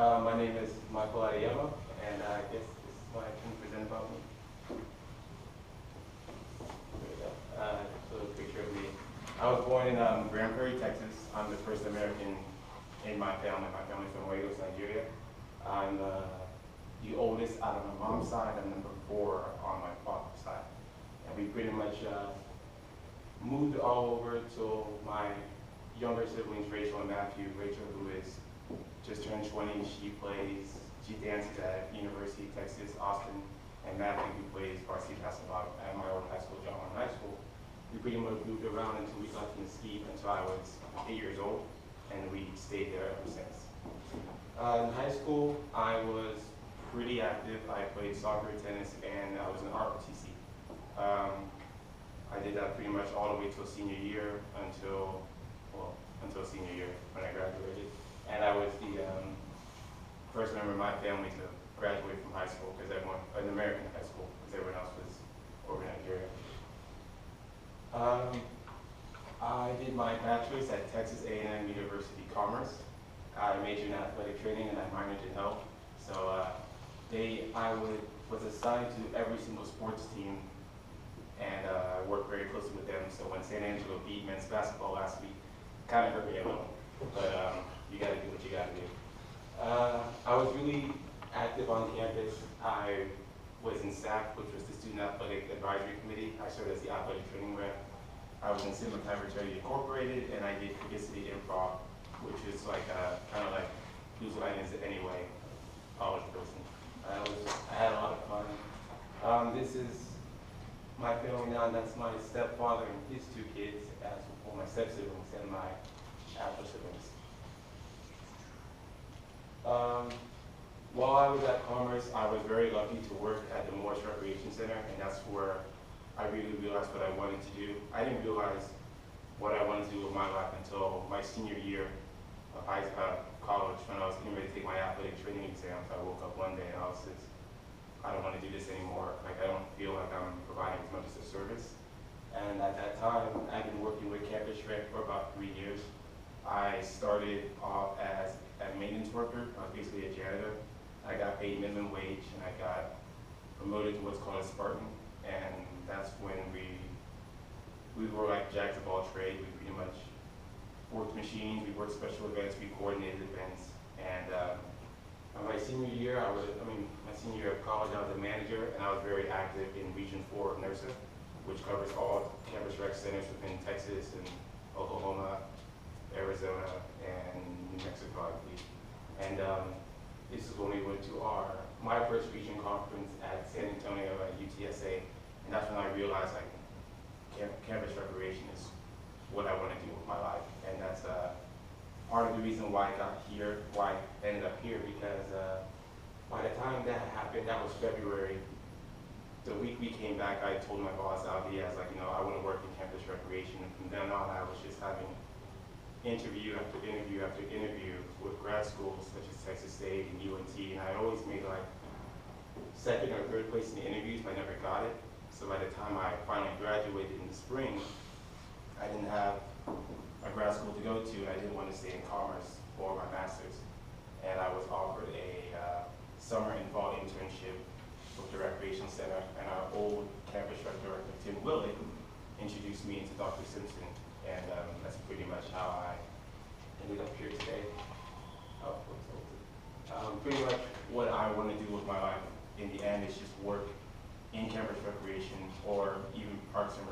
My name is Adeyam0, and I guess this is what I can present about me. There we go. So a picture of me. I was born in Grand Prairie, Texas. I'm the first American in my family. My family's from Lagos, Nigeria. I'm the oldest out of my mom's side. I'm number 4 on my father's side. And we pretty much moved all over to my younger siblings, Rachel and Matthew. Rachel, who is just turned 20, she dances at University of Texas, Austin, and Matthew, who plays varsity basketball at my old high school, John High School. We pretty much moved around until we got to ski until I was 8 years old, and we stayed there ever since. In high school, I was pretty active. I played soccer, tennis, and I was in ROTC. I did that pretty much all the way till senior year until senior year when I graduated. And I was the first member of my family to graduate from high school, because an American high school, because everyone else was over in Nigeria. I did my bachelor's at Texas A&M University Commerce. I majored in athletic training and I minored in health. So I was assigned to every single sports team, and I worked very closely with them. So when San Angelo beat men's basketball last week, kind of hurt me a little, but you got to do what you got to do. I was really active on campus. I was in SAC, which was the Student Athletic Advisory Committee. I served as the athletic training rep. I was in Sigma Chi Fraternity Incorporated, and I did Publicity Improv, which is like kind of like Who's Line Is It Anyway, college person. I had a lot of fun. This is my family now, and that's my stepfather and his 2 kids, as well my step-siblings and my actual siblings. While I was at Commerce, I was very lucky to work at the Morris Recreation Center, and that's where I really realized what I wanted to do. I didn't realize what I wanted to do with my life until my senior year of college, when I was getting ready to take my athletic training exams. I woke up one day and I was just, I don't want to do this anymore. Like, I don't feel like I'm providing as much as a service. And at that time, I've been working with Campus Rec for about 3 years. I started off as a maintenance worker. I was basically a janitor. I got paid minimum wage, and I got promoted to what's called a Spartan. And that's when we were like jacks of all trades. We pretty much worked machines, we worked special events, we coordinated events. And my senior year, my senior year of college, I was a manager, and I was very active in Region 4 of NERSA, which covers all campus rec centers within Texas and Oklahoma, Arizona, and New Mexico, I believe. And this is when we went to my first region conference at San Antonio at UTSA, and that's when I realized like campus recreation is what I want to do with my life. And that's part of the reason why I got here, why I ended up here, because by the time that happened, that was February. The week we came back, I told my boss, Alvy, I was like, I want to work in campus recreation. And from then on, I was just having interview after interview after interview with grad schools such as Texas State and UNT, and I always made like 2nd or 3rd place in the interviews, but I never got it. So by the time I finally graduated in the spring, I didn't have a grad school to go to, and I didn't want to stay in commerce for my master's. And I was offered a summer and fall internship with the Recreation Center, and our old campus rec director, Tim Willett, introduced me into Dr. Simpson, and that's pretty much how I ended up here today. Pretty much what I want to do with my life in the end is just work in campus recreation or even parks and